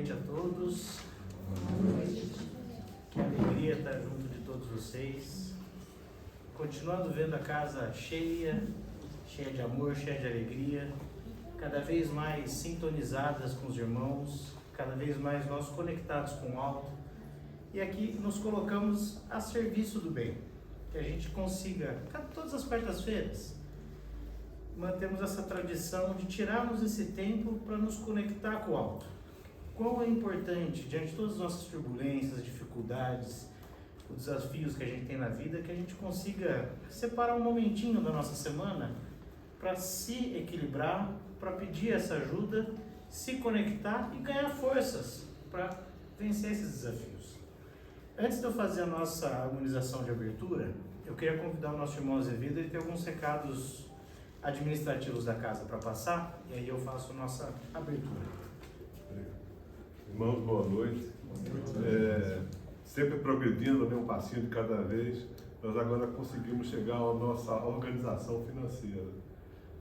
noite a todos. Que alegria estar junto de todos vocês. Continuando vendo a casa cheia de amor, cheia de alegria, cada vez mais sintonizadas com os irmãos, cada vez mais nós conectados com o alto. E aqui nos colocamos a serviço do bem. Que a gente consiga, todas as quartas-feiras, mantemos essa tradição de tirarmos esse tempo para nos conectar com o alto. Quão é importante, diante de todas as nossas turbulências, dificuldades, os desafios que a gente tem na vida, que a gente consiga separar um momentinho da nossa semana para se equilibrar, para pedir essa ajuda, se conectar e ganhar forças para vencer esses desafios. Antes de eu fazer a nossa harmonização de abertura, eu queria convidar o nosso irmão Azevedo, ele tem alguns recados administrativos da casa para passar, e aí eu faço a nossa abertura. Irmãos, boa noite. Sempre progredindo, um passinho de cada vez, nós agora conseguimos chegar à nossa organização financeira.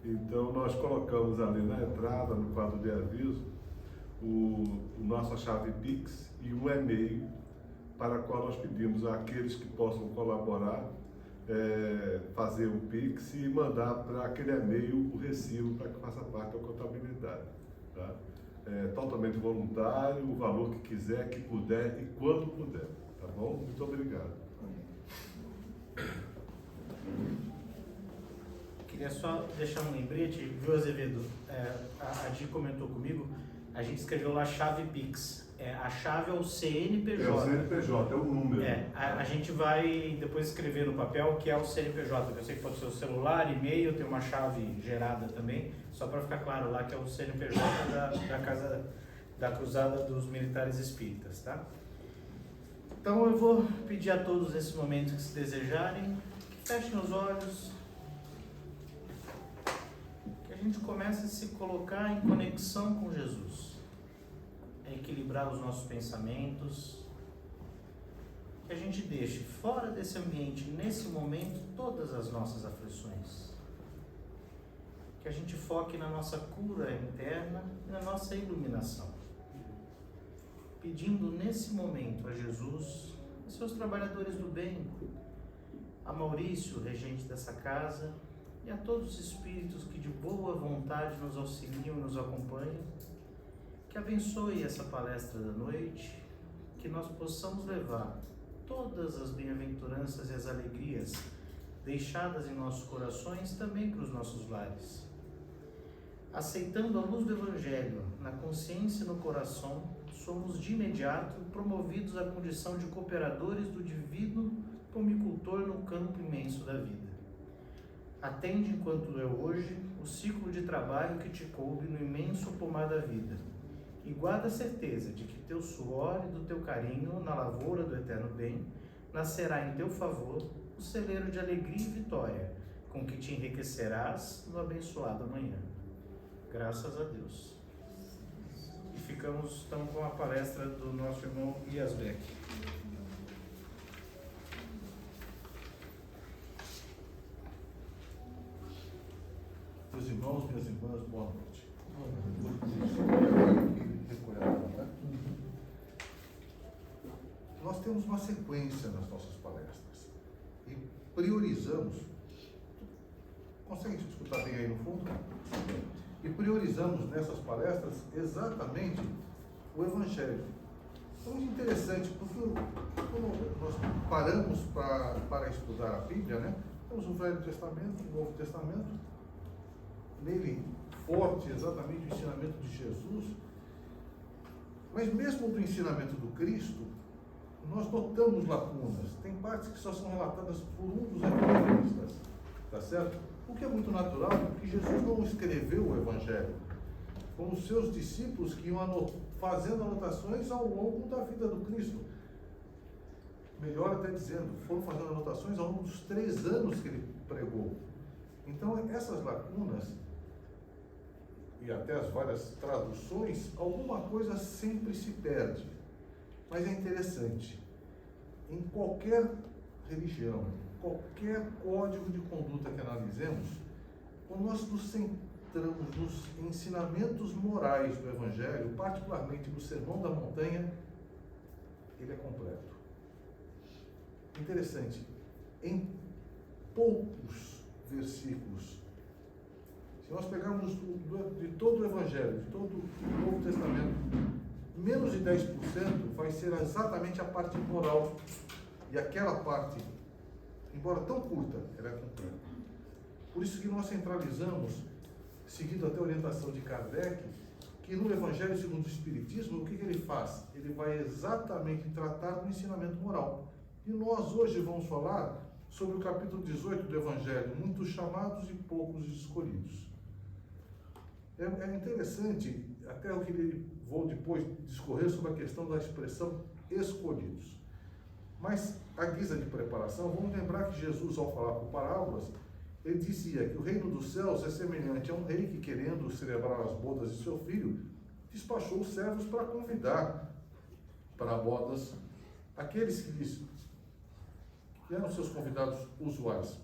Então, nós colocamos ali na entrada, no quadro de aviso, nossa chave Pix e um e-mail para a qual nós pedimos àqueles que possam colaborar, fazer o Pix e mandar para aquele e-mail o recibo para que faça parte da contabilidade. Tá? Totalmente voluntário, o valor que quiser, que puder e quando puder. Tá bom? Muito obrigado. Queria só deixar um lembrete, viu, Azevedo? A Di comentou comigo, a gente escreveu lá chave Pix. A chave é o CNPJ. É o CNPJ, é o número. A gente vai depois escrever no papel que é o CNPJ, que eu sei que pode ser o celular, e-mail, tem uma chave gerada também, só para ficar claro lá que é o CNPJ da Casa da Cruzada dos Militares Espíritas, tá? Então eu vou pedir a todos nesse momento que se desejarem, que fechem os olhos, que a gente comece a se colocar em conexão com Jesus. Equilibrar os nossos pensamentos, que a gente deixe fora desse ambiente, nesse momento, todas as nossas aflições, que a gente foque na nossa cura interna e na nossa iluminação, pedindo nesse momento a Jesus, a seus trabalhadores do bem, a Maurício, regente dessa casa, e a todos os espíritos que de boa vontade nos auxiliam e nos acompanham, que abençoe essa palestra da noite, que nós possamos levar todas as bem-aventuranças e as alegrias deixadas em nossos corações também para os nossos lares. Aceitando a luz do Evangelho na consciência e no coração, somos de imediato promovidos à condição de cooperadores do divino pomicultor no campo imenso da vida. Atende enquanto é hoje o ciclo de trabalho que te coube no imenso pomar da vida. E guarda a certeza de que teu suor e do teu carinho na lavoura do eterno bem nascerá em teu favor o celeiro de alegria e vitória, com que te enriquecerás no abençoado amanhã. Graças a Deus. E ficamos então com a palestra do nosso irmão Yasbeck. Meus irmãos, minhas irmãs, boa noite. Nós temos uma sequência nas nossas palestras e priorizamos. Consegue escutar bem aí no fundo? E priorizamos nessas palestras exatamente o Evangelho. É muito interessante, porque quando nós paramos para estudar a Bíblia, né? Temos o Velho Testamento, o Novo Testamento, nele forte exatamente o ensinamento de Jesus, mas mesmo do ensinamento do Cristo, nós notamos lacunas. Tem partes que só são relatadas por um dos evangelistas, tá certo? O que é muito natural, porque Jesus não escreveu o Evangelho. Foram os seus discípulos que iam fazendo anotações ao longo da vida do Cristo. Melhor até dizendo, foram fazendo anotações ao longo dos 3 anos que ele pregou. Então, essas lacunas e até as várias traduções, alguma coisa sempre se perde. Mas é interessante, em qualquer religião, qualquer código de conduta que analisemos, quando nós nos entramos nos ensinamentos morais do Evangelho, particularmente no Sermão da Montanha, ele é completo. Interessante, em poucos versículos, se nós pegarmos de todo o Evangelho, de todo o Novo Testamento, menos de 10% vai ser exatamente a parte moral. E aquela parte, embora tão curta, ela é completa. Por isso que nós centralizamos, seguindo até a orientação de Kardec, que no Evangelho segundo o Espiritismo, o que ele faz? Ele vai exatamente tratar do ensinamento moral. E nós hoje vamos falar sobre o capítulo 18 do Evangelho, muitos chamados e poucos escolhidos. É interessante, até eu vou depois discorrer sobre a questão da expressão escolhidos. Mas, à guisa de preparação, vamos lembrar que Jesus, ao falar por parábolas, ele dizia que o reino dos céus é semelhante a um rei que, querendo celebrar as bodas de seu filho, despachou os servos para convidar para bodas aqueles que eram seus convidados usuais.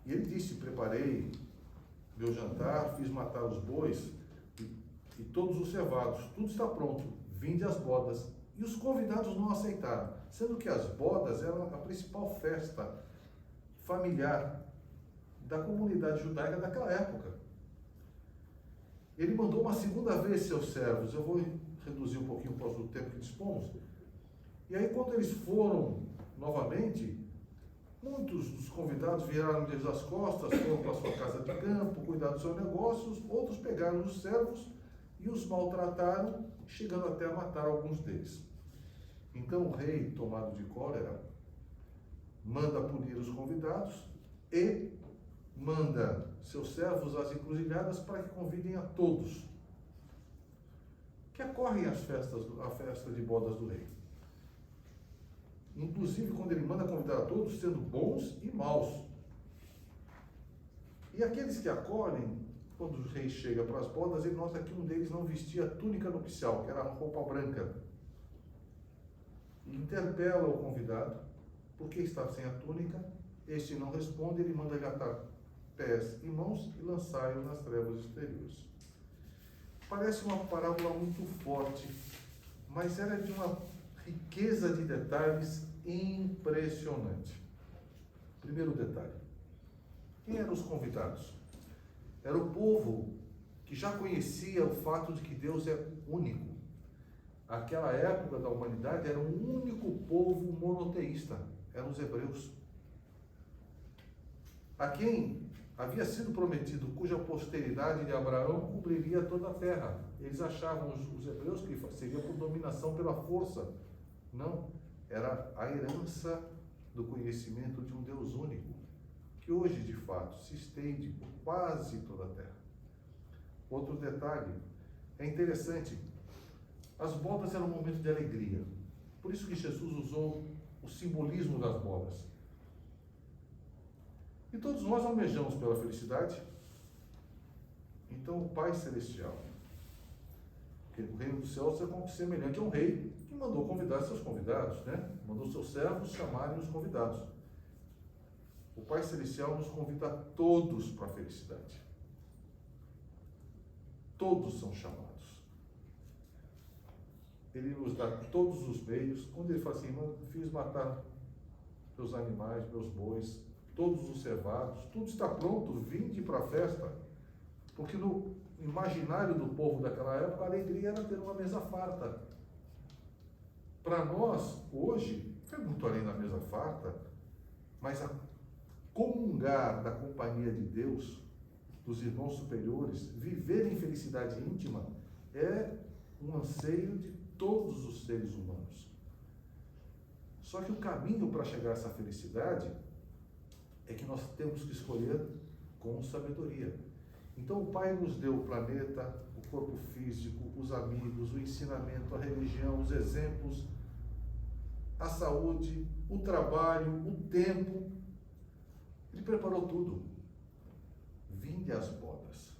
E ele disse: preparei meu jantar, fiz matar os bois e todos os cevados, tudo está pronto, vinde às bodas. E os convidados não aceitaram, sendo que as bodas eram a principal festa familiar da comunidade judaica daquela época. Ele mandou uma segunda vez seus servos, eu vou reduzir um pouquinho por causa do tempo que dispomos, e aí quando eles foram novamente, muitos dos convidados viraram-lhes as costas, foram para sua casa de campo, cuidar dos seus negócios, outros pegaram os servos e os maltrataram, chegando até a matar alguns deles. Então o rei, tomado de cólera, manda punir os convidados e manda seus servos às encruzilhadas para que convidem a todos que acorrem a festa de bodas do rei. Inclusive, quando ele manda convidar a todos, sendo bons e maus. E aqueles que acolhem, quando o rei chega para as bodas, ele nota que um deles não vestia a túnica nupcial, que era a roupa branca. E interpela o convidado, porque está sem a túnica. Este não responde, ele manda lhe atar pés e mãos e lançá-lo nas trevas exteriores. Parece uma parábola muito forte, mas ela é de uma riqueza de detalhes impressionante. Primeiro detalhe: quem eram os convidados? Era o povo que já conhecia o fato de que Deus é único. Aquela época da humanidade era um único povo monoteísta, eram os hebreus, a quem havia sido prometido, cuja posteridade de Abraão cobriria toda a terra. Eles achavam, os hebreus, que seria por dominação pela força. Não, era a herança do conhecimento de um Deus único, que hoje, de fato, se estende por quase toda a terra. Outro detalhe, é interessante, as bodas eram um momento de alegria. Por isso que Jesus usou o simbolismo das bodas. E todos nós almejamos pela felicidade. Então o Pai Celestial, que o reino dos céus é semelhante a um rei que mandou convidar seus convidados, né? Mandou seus servos chamarem os convidados. O Pai Celestial nos convida a todos para a felicidade. Todos são chamados. Ele nos dá todos os meios. Quando ele fala assim: fiz matar meus animais, meus bois, todos os cevados, tudo está pronto, vinde para a festa. Porque no imaginário do povo daquela época, a alegria era ter uma mesa farta. Para nós, hoje, é muito além da mesa farta, mas a comungar da companhia de Deus, dos irmãos superiores, viver em felicidade íntima, é um anseio de todos os seres humanos. Só que o caminho para chegar a essa felicidade é que nós temos que escolher com sabedoria. Então o Pai nos deu o planeta, o corpo físico, os amigos, o ensinamento, a religião, os exemplos, a saúde, o trabalho, o tempo. Ele preparou tudo. Vinde às bodas.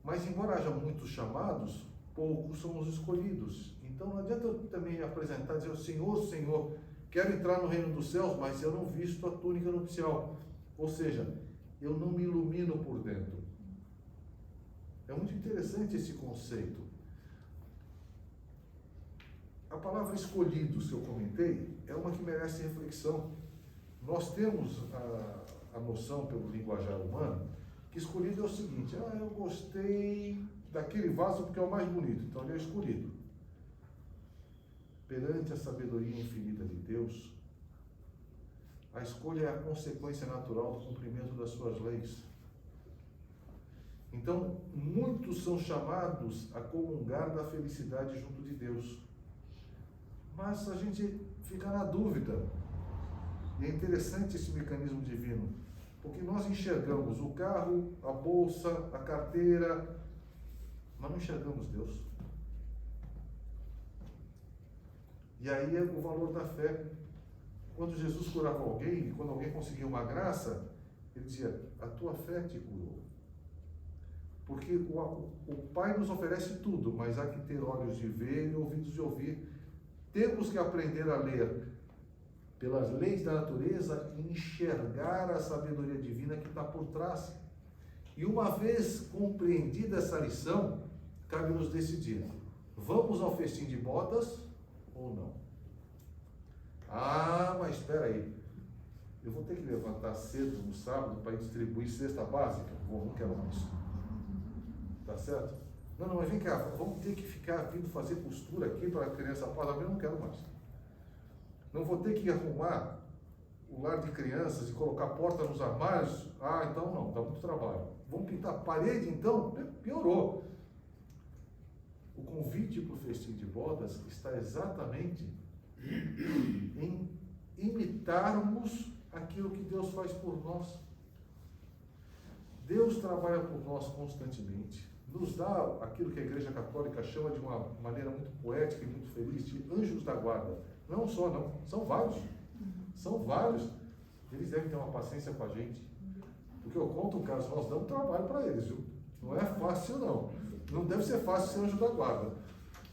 Mas embora haja muitos chamados, poucos são os escolhidos. Então não adianta eu também apresentar e dizer: Senhor, Senhor, quero entrar no reino dos céus, mas eu não visto a túnica nupcial. Ou seja, eu não me ilumino por dentro. É muito interessante esse conceito. A palavra escolhidos que eu comentei é uma que merece reflexão. Nós temos a noção, pelo linguajar humano, que escolhido é o seguinte: eu gostei daquele vaso porque é o mais bonito, então ele é escolhido. Perante a sabedoria infinita de Deus, a escolha é a consequência natural do cumprimento das suas leis. Então, muitos são chamados a comungar da felicidade junto de Deus. Mas a gente fica na dúvida. E é interessante esse mecanismo divino, porque nós enxergamos o carro, a bolsa, a carteira, mas não enxergamos Deus. E aí é o valor da fé. Quando Jesus curava alguém, quando alguém conseguia uma graça, ele dizia: a tua fé te curou. Porque o Pai nos oferece tudo, mas há que ter olhos de ver e ouvidos de ouvir. Temos que aprender a ler pelas leis da natureza e enxergar a sabedoria divina que está por trás. E uma vez compreendida essa lição, cabe nos decidir: vamos ao festim de bodas ou não? Mas espera aí, eu vou ter que levantar cedo no sábado para distribuir cesta básica? Não quero mais. Tá certo? Não, mas vem cá, vamos ter que ficar vindo fazer costura aqui para a criança parar, eu não quero mais. Não vou ter que arrumar o lar de crianças e colocar porta nos armários? Então não, dá muito trabalho. Vamos pintar a parede então? Piorou. O convite para o festim de bodas está exatamente em imitarmos aquilo que Deus faz por nós. Deus trabalha por nós constantemente. Nos dá aquilo que a Igreja Católica chama de uma maneira muito poética e muito feliz de anjos da guarda. Não só, não. São vários. São vários. Eles devem ter uma paciência com a gente. Porque eu conto o caso, nós damos trabalho para eles, viu? Não é fácil, não. Não deve ser fácil ser anjo da guarda.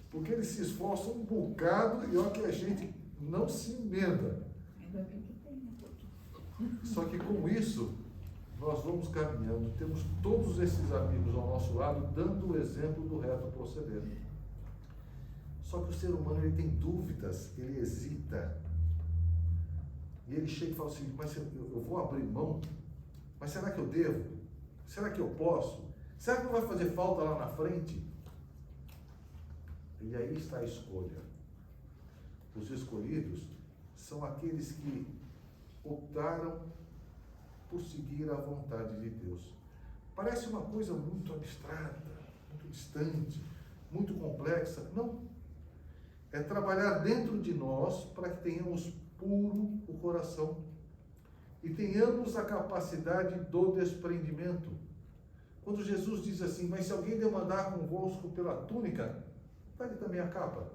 Porque eles se esforçam um bocado e olha que a gente não se emenda. Ainda bem que tem, né? Só que com isso, nós vamos caminhando, temos todos esses amigos ao nosso lado, dando o exemplo do reto proceder. Só que o ser humano, ele tem dúvidas, ele hesita. E ele chega e fala assim: mas eu vou abrir mão? Mas será que eu devo? Será que eu posso? Será que não vai fazer falta lá na frente? E aí está a escolha. Os escolhidos são aqueles que optaram por seguir a vontade de Deus. Parece uma coisa muito abstrata, muito distante, muito complexa. Não. É trabalhar dentro de nós para que tenhamos puro o coração e tenhamos a capacidade do desprendimento. Quando Jesus diz assim: mas se alguém demandar convosco pela túnica, dá-lhe também a capa.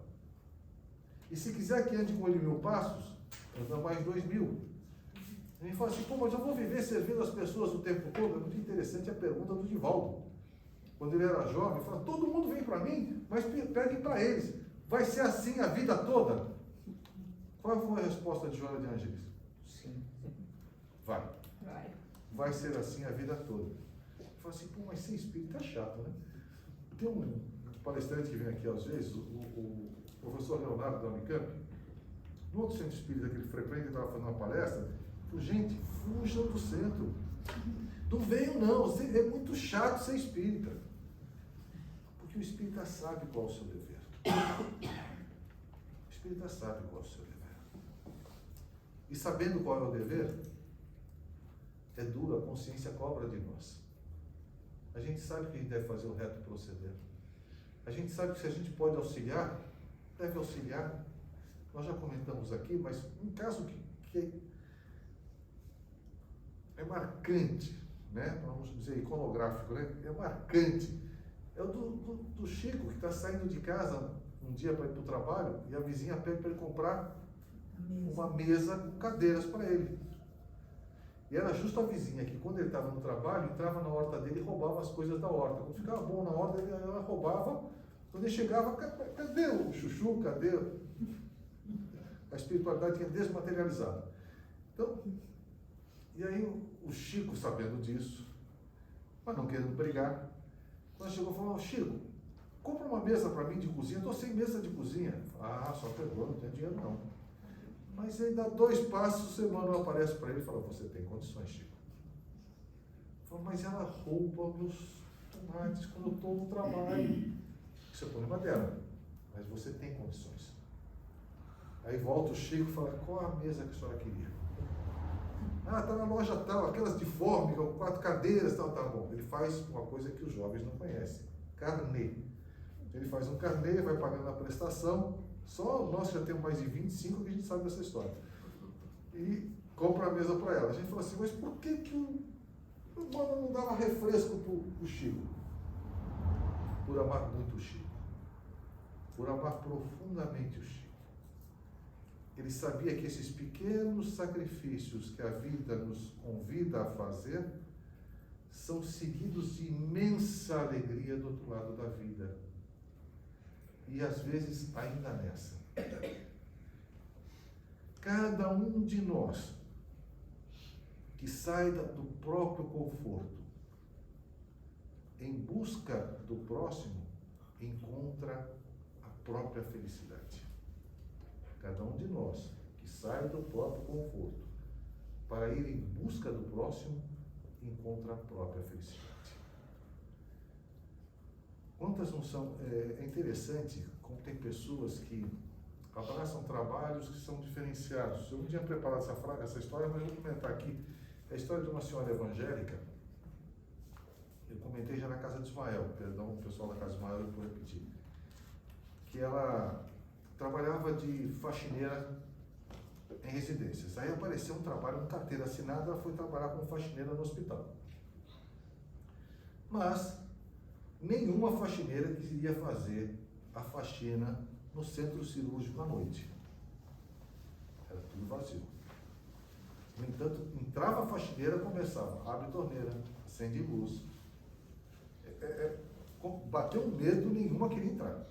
E se quiser que ande com ele 1000 passos, anda mais 2000. Ele fala assim: mas eu vou viver servindo as pessoas o tempo todo? É muito interessante a pergunta do Divaldo. Quando ele era jovem, ele fala: todo mundo vem para mim, mas pegue para eles. Vai ser assim a vida toda? Qual foi a resposta de Joana de Ângeles? Sim. Vai. Vai ser assim a vida toda. Eu falo assim: mas ser espírita é chato, né? Tem um palestrante que vem aqui às vezes, o professor Leonardo da Unicamp, no outro centro espírita que ele frequenta, ele estava fazendo uma palestra. Eu falei: gente, fujam do centro. Não venham não, é muito chato ser espírita. Porque o espírita sabe qual é o seu dever. O espírita sabe qual é o seu dever. E sabendo qual é o dever, é duro, a consciência cobra de nós. A gente sabe que a gente deve fazer o reto proceder. A gente sabe que se a gente pode auxiliar, deve auxiliar. Nós já comentamos aqui, mas um caso que é marcante, né? Vamos dizer iconográfico, né? É marcante. É o do Chico, que está saindo de casa um dia para ir para o trabalho e a vizinha pede para ele comprar uma mesa com cadeiras para ele. E era justo a vizinha que, quando ele estava no trabalho, entrava na horta dele e roubava as coisas da horta. Quando ficava bom na horta, ela roubava. Quando ele chegava: cadê o chuchu? Cadê? A espiritualidade tinha desmaterializado. Então, E aí o Chico, sabendo disso, mas não querendo brigar, quando chegou, falou: Chico, compra uma mesa para mim de cozinha, estou sem mesa de cozinha. Ah, só pegou, não tem dinheiro não. Mas aí dá 2 passos, o seu irmão aparece para ele e fala: você tem condições, Chico. Falou: mas ela rouba meus tomates quando eu estou no trabalho. Isso é problema dela, mas você tem condições. Aí volta o Chico e fala: qual a mesa que a senhora queria? Ah, está na loja tal, aquelas de fórmica, 4 cadeiras, tal, tá bom. Ele faz uma coisa que os jovens não conhecem: carnê. Ele faz um carnê, vai pagando a prestação. Só nós já temos mais de 25 que a gente sabe dessa história. E compra a mesa para ela. A gente fala assim: mas por que o mano não dava refresco para o Chico? Por amar muito o Chico. Por amar profundamente o Chico. Ele sabia que esses pequenos sacrifícios que a vida nos convida a fazer são seguidos de imensa alegria do outro lado da vida. E às vezes ainda nessa. Cada um de nós que sai do próprio conforto em busca do próximo encontra a própria felicidade. Cada um de nós que sai do próprio conforto para ir em busca do próximo encontra a própria felicidade. Quantas não são? É interessante como tem pessoas que abraçam trabalhos que são diferenciados. Eu não tinha preparado essa história, mas eu vou comentar aqui. É a história de uma senhora evangélica. Eu comentei já na casa de Ismael, perdão, o pessoal da casa de Ismael, eu vou repetir. Que ela trabalhava de faxineira em residências. Aí apareceu um trabalho, uma carteira assinada, ela foi trabalhar como faxineira no hospital. Mas nenhuma faxineira queria fazer a faxina no centro cirúrgico à noite. Era tudo vazio. No entanto, entrava a faxineira, começava, abre torneira, acende luz. Bateu um medo, nenhuma queria entrar.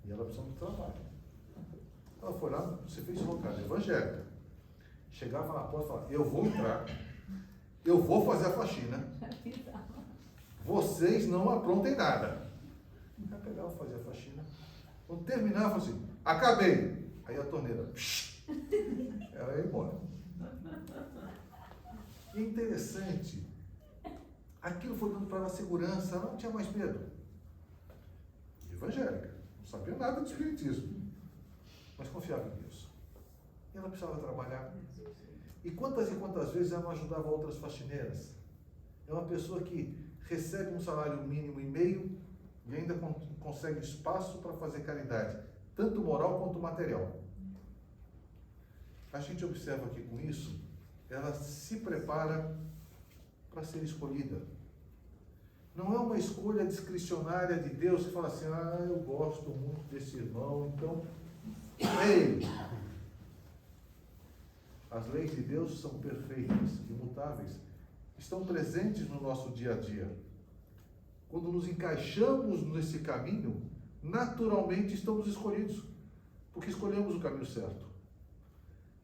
E ela precisava de trabalho. Ela foi lá, você fez uma casa evangélica. Chegava na porta e falava: eu vou entrar, eu vou fazer a faxina. Vocês não aprontem nada. Ela pegava, fazia a faxina. Quando terminava, assim: acabei. Aí a torneira, ela ia embora. E é interessante, aquilo foi dando para ela segurança, ela não tinha mais medo. Evangélica, não sabia nada de espiritismo, mas confiava em Deus. E ela precisava trabalhar. E quantas vezes ela não ajudava outras faxineiras? É uma pessoa que recebe um salário mínimo e meio e ainda consegue espaço para fazer caridade, tanto moral quanto material. A gente observa aqui com isso, ela se prepara para ser escolhida. Não é uma escolha discricionária de Deus que fala assim: ah, eu gosto muito desse irmão, então é ele. As leis de Deus são perfeitas, imutáveis, estão presentes no nosso dia a dia. Quando nos encaixamos nesse caminho, naturalmente estamos escolhidos, porque escolhemos o caminho certo.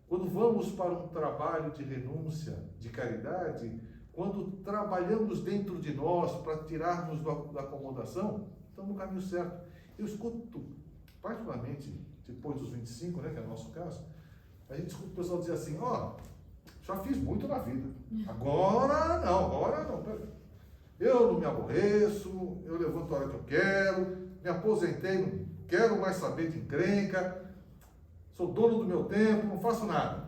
Quando vamos para um trabalho de renúncia, de caridade, quando trabalhamos dentro de nós para tirarmos da acomodação, estamos no caminho certo. Eu escuto, particularmente depois dos 25, né, que é o nosso caso, a gente escuta o pessoal dizer assim: ó, já fiz muito na vida, agora não. Eu não me aborreço, eu levanto a hora que eu quero, me aposentei, não quero mais saber de encrenca, sou dono do meu tempo, não faço nada.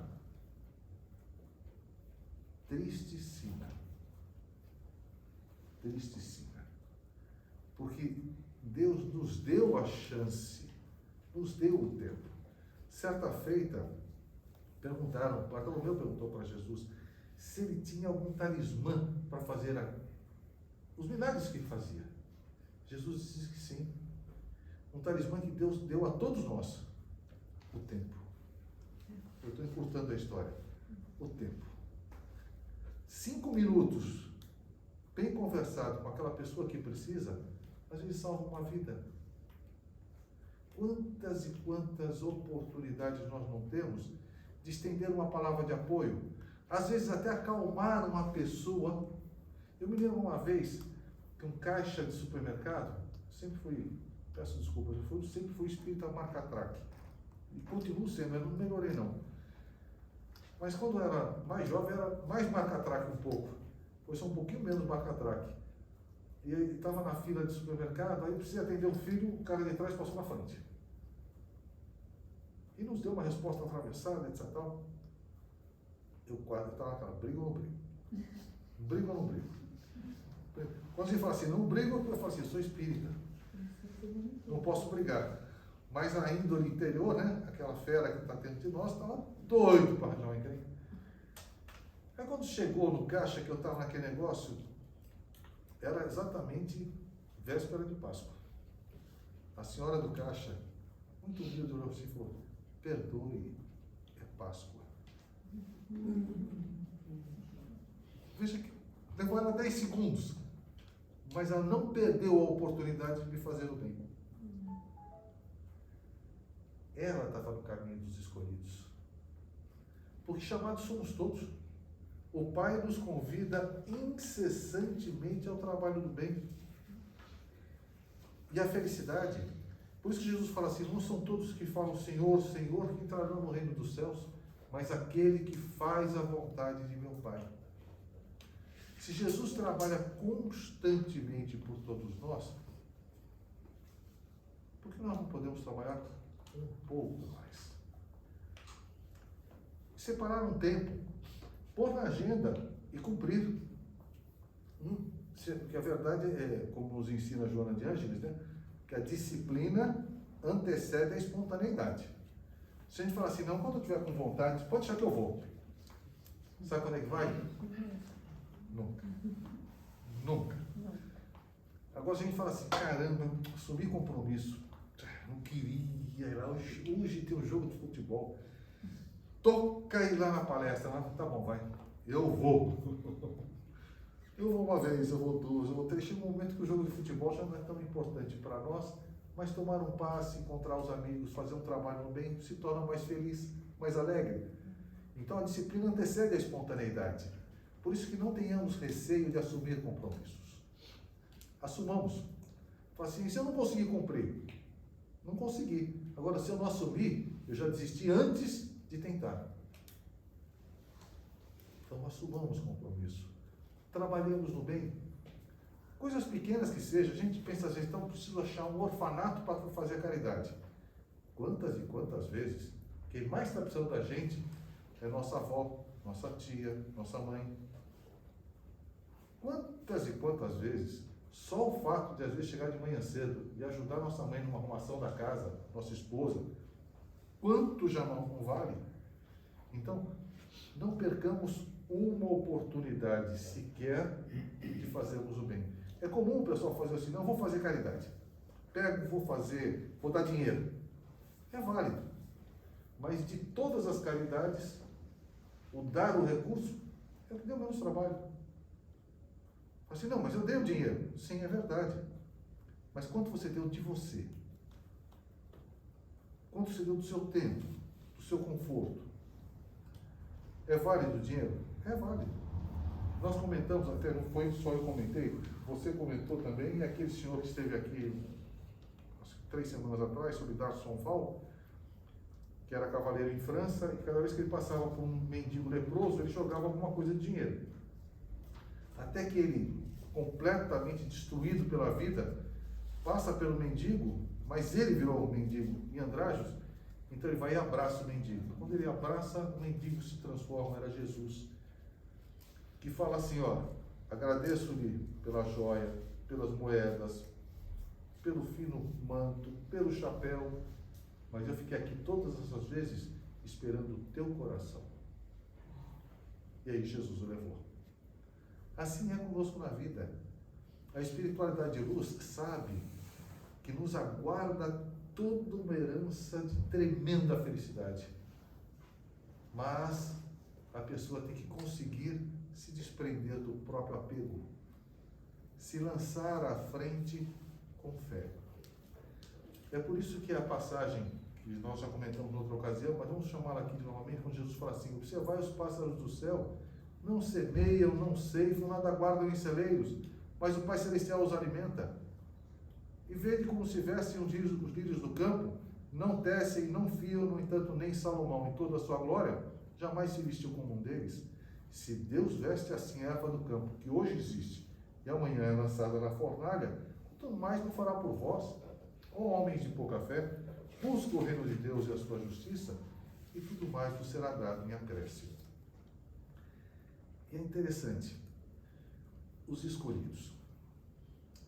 Tristíssima. Porque Deus nos deu a chance, nos deu o tempo. Certa feita, Bartolomeu perguntou para Jesus se ele tinha algum talismã para fazer os milagres que ele fazia. Jesus disse que sim. Um talismã que Deus deu a todos nós: o tempo. Eu estou encurtando a história. O tempo. 5 minutos bem conversado com aquela pessoa que precisa, às vezes salva uma vida. Quantas e quantas oportunidades nós não temos de estender uma palavra de apoio, às vezes até acalmar uma pessoa. Eu me lembro uma vez que um caixa de supermercado, peço desculpas, sempre fui espírita marca-traque. E continuo sendo, eu não melhorei não. Mas quando eu era mais jovem, era mais marca-traque um pouco. Hoje sou um pouquinho menos marca-traque. E ele estava na fila de supermercado, aí eu precisei atender um filho, o cara de trás passou na frente. E nos deu uma resposta atravessada, etc. Eu estava naquela, brigo ou não brigo? Brigo ou não brigo? Quando ele fala assim, não brigo, eu falo assim, eu sou espírita. Não posso brigar. Mas a índole interior, né? Aquela fera que está dentro de nós, estava doido para arranjar um encrenca. Aí quando chegou no caixa, que eu estava naquele negócio, era exatamente véspera de Páscoa. A senhora do caixa, muito humilde, olhou assim e falou, perdoe, é Páscoa. Veja que levou ela 10 segundos, mas ela não perdeu a oportunidade de me fazer o bem. Ela estava no caminho dos escolhidos. Porque chamados somos todos. O Pai nos convida incessantemente ao trabalho do bem. E a felicidade, por isso que Jesus fala assim, não são todos que falam Senhor, Senhor, que entrarão no reino dos céus, mas aquele que faz a vontade de meu Pai. Se Jesus trabalha constantemente por todos nós, por que nós não podemos trabalhar um pouco mais? Separar um tempo, pôr na agenda e cumprir. Porque a verdade é, como nos ensina Joana de Ângeles, né? Que a disciplina antecede a espontaneidade. Se a gente falar assim, não, quando eu estiver com vontade, pode deixar que eu vou. Sabe quando é que vai? Nunca. Nunca. Agora a gente fala assim, caramba, assumi compromisso. Não queria ir lá, hoje tem um jogo de futebol. Toca ir lá na palestra. Tá bom, vai. Eu vou. Eu vou uma vez, eu vou duas, eu vou três. Chega um momento que o jogo de futebol já não é tão importante para nós, mas tomar um passe, encontrar os amigos, fazer um trabalho no bem, se torna mais feliz, mais alegre. Então a disciplina antecede a espontaneidade. Por isso que não tenhamos receio de assumir compromissos. Assumamos. Fala assim, se eu não conseguir cumprir, não consegui. Agora, se eu não assumir, eu já desisti antes de tentar. Então, assumamos compromisso. Trabalhemos no bem. Coisas pequenas que sejam, a gente pensa às vezes, então preciso achar um orfanato para fazer a caridade. Quantas e quantas vezes, quem mais está precisando da gente é nossa avó, nossa tia, nossa mãe. Quantas e quantas vezes, só o fato de às vezes chegar de manhã cedo e ajudar nossa mãe numa arrumação da casa, nossa esposa, quanto já não vale? Então, não percamos uma oportunidade sequer de fazermos o bem. É comum o pessoal fazer assim, não, vou fazer caridade. Pego, vou dar dinheiro. É válido. Mas de todas as caridades, o dar o recurso é o que deu menos trabalho. Assim, não, mas eu dei o dinheiro. Sim, é verdade. Mas quanto você deu de você? Quanto você deu do seu tempo, do seu conforto? É válido o dinheiro? É válido. Nós comentamos até, não foi só eu comentei, você comentou também, e aquele senhor que esteve aqui, acho que 3 semanas atrás, sobre Darcy Sonval, que era cavaleiro em França, e cada vez que ele passava por um mendigo leproso, ele jogava alguma coisa de dinheiro. Até que ele, completamente destruído pela vida, passa pelo mendigo, mas ele virou um mendigo em Andrajos, então ele vai e abraça o mendigo. Quando ele abraça, o mendigo se transforma, era Jesus. Que fala assim, ó, agradeço-lhe pela joia, pelas moedas, pelo fino manto, pelo chapéu, mas eu fiquei aqui todas essas vezes esperando o teu coração. E aí Jesus o levou. Assim é conosco na vida. A espiritualidade de luz sabe que nos aguarda toda uma herança de tremenda felicidade. Mas a pessoa tem que conseguir se desprender do próprio apego, se lançar à frente com fé. É por isso que a passagem que que nós já comentamos em outra ocasião, mas vamos chamá-la aqui novamente, quando Jesus fala assim: observai os pássaros do céu, não semeiam, não ceifam, nada guardam em celeiros, mas o Pai Celestial os alimenta. E vede como se vestem os lírios do campo, não tecem, não fiam, no entanto, nem Salomão, em toda a sua glória, jamais se vestiu como um deles. Se Deus veste assim a erva do campo, que hoje existe, e amanhã é lançada na fornalha, quanto mais não fará por vós, ó homens de pouca fé. Busca o reino de Deus e a sua justiça, e tudo mais vos será dado em acréscimo. E é interessante, os escolhidos.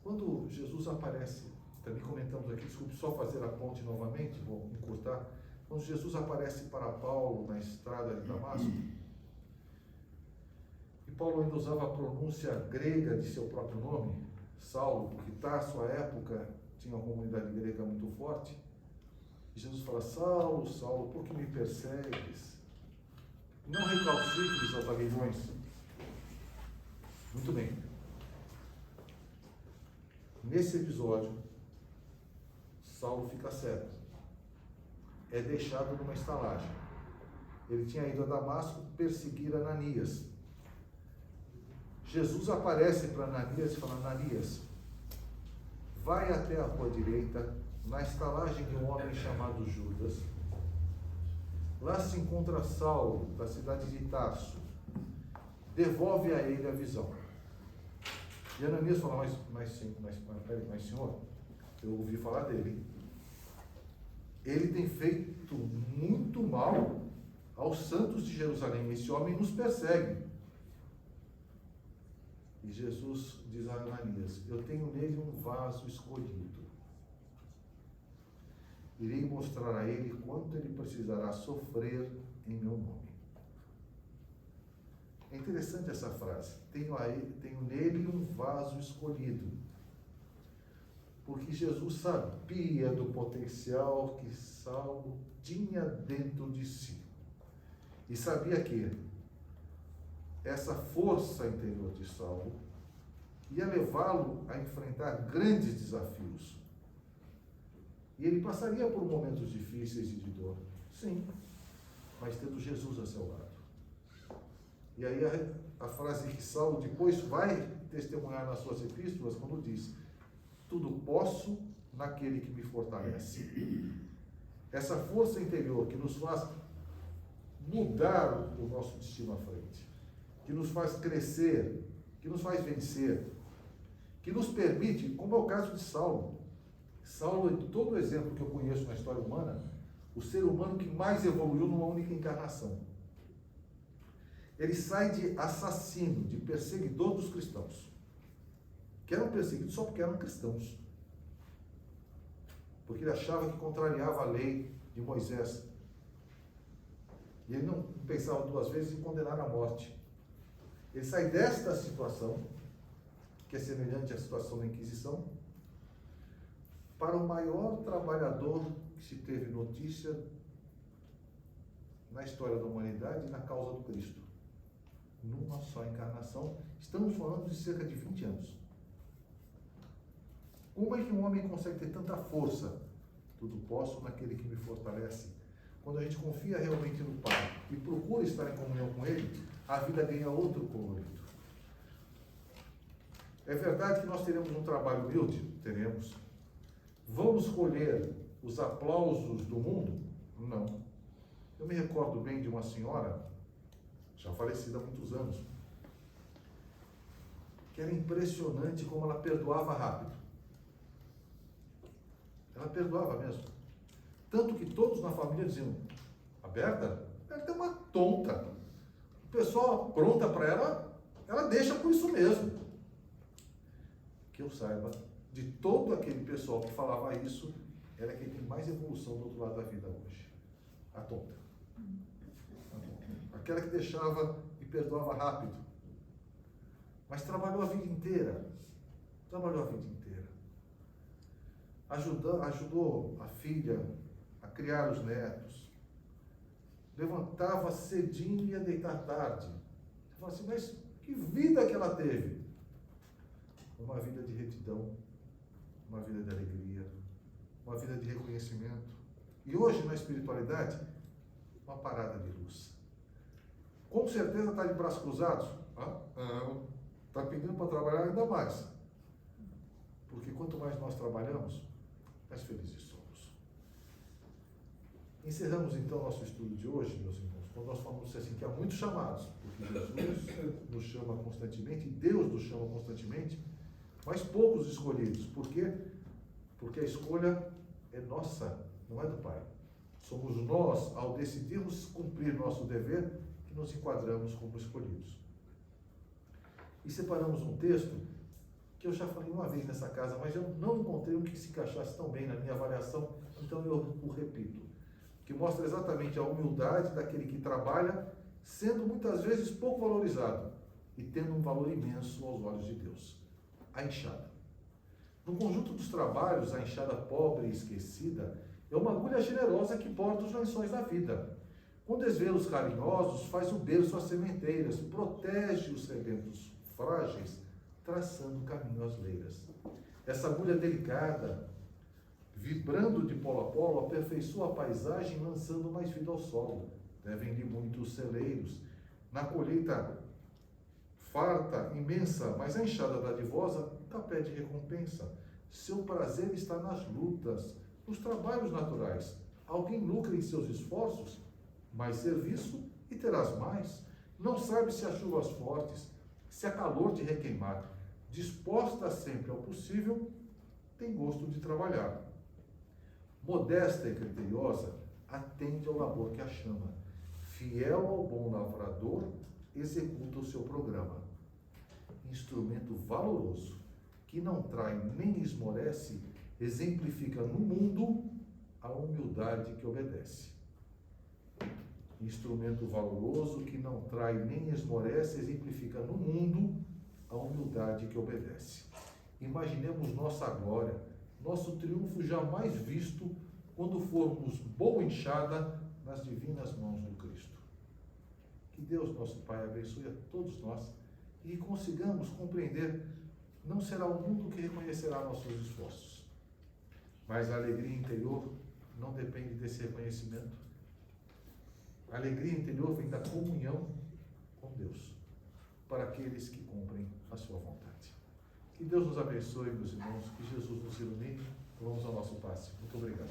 Quando Jesus aparece, também comentamos aqui, desculpe só fazer a ponte novamente, vou encurtar. Quando Jesus aparece para Paulo na estrada de Damasco, e Paulo ainda usava a pronúncia grega de seu próprio nome, Saulo, porque à sua época tinha uma comunidade grega muito forte. E Jesus fala: Saulo, Saulo, por que me persegues? Não recalcitres aos aguilhões. Muito bem. Nesse episódio, Saulo fica cego. É deixado numa estalagem. Ele tinha ido a Damasco perseguir Ananias. Jesus aparece para Ananias e fala: Ananias, vai até a rua direita, na estalagem de um homem chamado Judas. Lá se encontra Saulo, da cidade de Tarso. Devolve a ele a visão. E Ananias fala: mas senhor, eu ouvi falar dele. Ele tem feito muito mal aos santos de Jerusalém. Esse homem nos persegue. E Jesus diz a Ananias: eu tenho nele um vaso escolhido. Irei mostrar a ele quanto ele precisará sofrer em meu nome. É interessante essa frase. Tenho nele um vaso escolhido. Porque Jesus sabia do potencial que Saulo tinha dentro de si. E sabia que essa força interior de Saulo ia levá-lo a enfrentar grandes desafios. E ele passaria por momentos difíceis e de dor, sim, mas tendo Jesus a seu lado. E aí a frase que Saulo depois vai testemunhar nas suas epístolas, quando diz: tudo posso naquele que me fortalece. Essa força interior que nos faz mudar o nosso destino à frente, que nos faz crescer, que nos faz vencer, que nos permite, como é o caso de Saulo. Saulo é, de todo o exemplo que eu conheço na história humana, o ser humano que mais evoluiu numa única encarnação. Ele sai de assassino, de perseguidor dos cristãos, que eram perseguidos só porque eram cristãos, porque ele achava que contrariava a lei de Moisés. E ele não pensava duas vezes em condenar à morte. Ele sai desta situação, que é semelhante à situação da Inquisição, para o maior trabalhador que se teve notícia na história da humanidade e na causa do Cristo. Numa só encarnação, estamos falando de cerca de 20 anos. Como é que um homem consegue ter tanta força? Tudo posso naquele que me fortalece. Quando a gente confia realmente no Pai e procura estar em comunhão com Ele, a vida ganha outro colorido. É verdade que nós teremos um trabalho humilde? Teremos. Vamos colher os aplausos do mundo? Não. Eu me recordo bem de uma senhora, já falecida há muitos anos, que era impressionante como ela perdoava rápido. Ela perdoava mesmo. Tanto que todos na família diziam: a Berta é uma tonta. O pessoal apronta para ela, ela deixa por isso mesmo. Que eu saiba, de todo aquele pessoal que falava isso, ela é quem tem mais evolução do outro lado da vida hoje. A tonta. Aquela que deixava e perdoava rápido. Mas trabalhou a vida inteira. Ajudou a filha a criar os netos. Levantava cedinho e ia deitar tarde. Você fala assim: mas que vida que ela teve? Uma vida de retidão, uma vida de alegria, uma vida de reconhecimento, E hoje, na espiritualidade, uma parada de luz. Com certeza está de braços cruzados? Está pedindo para trabalhar ainda mais. Porque quanto mais nós trabalhamos, mais felizes somos. Encerramos então nosso estudo de hoje, meus irmãos, quando nós falamos assim que há muitos chamados, porque Jesus nos chama constantemente, Deus nos chama constantemente, mas poucos escolhidos. Por quê? Porque a escolha é nossa, não é do Pai. Somos nós, ao decidirmos cumprir nosso dever, que nos enquadramos como escolhidos. E separamos um texto que eu já falei uma vez nessa casa, mas eu não encontrei um que se encaixasse tão bem na minha avaliação, então eu o repito. Que mostra exatamente a humildade daquele que trabalha, sendo muitas vezes pouco valorizado e tendo um valor imenso aos olhos de Deus. A enxada. No conjunto dos trabalhos, a enxada pobre e esquecida é uma agulha generosa que borda os lençóis da vida. Com desvelos carinhosos, faz o berço às sementeiras, protege os rebentos frágeis, traçando caminho às leiras. Essa agulha delicada, vibrando de polo a polo, aperfeiçoa a paisagem, lançando mais vida ao solo. Devem-lhe muito os celeiros. Na colheita farta, imensa, mas a enxada dadivosa nunca pede recompensa. Seu prazer está nas lutas, nos trabalhos naturais. Alguém lucra em seus esforços? Mais serviço e terás mais. Não sabe se há chuvas fortes, se há calor de requeimar. Disposta sempre ao possível, tem gosto de trabalhar. Modesta e criteriosa, atende ao labor que a chama. Fiel ao bom lavrador, executa o seu programa. Instrumento valoroso, que não trai nem esmorece, exemplifica no mundo a humildade que obedece. Instrumento valoroso, que não trai nem esmorece, exemplifica no mundo a humildade que obedece. Imaginemos nossa glória, nosso triunfo jamais visto, quando formos boa enxada nas divinas mãos do Cristo. Que Deus, nosso Pai, abençoe a todos nós e consigamos compreender, não será o mundo que reconhecerá nossos esforços, mas a alegria interior não depende desse reconhecimento. A alegria interior vem da comunhão com Deus, para aqueles que cumprem a sua vontade. Que Deus nos abençoe, meus irmãos, que Jesus nos ilumine. Vamos ao nosso passe. Muito obrigado.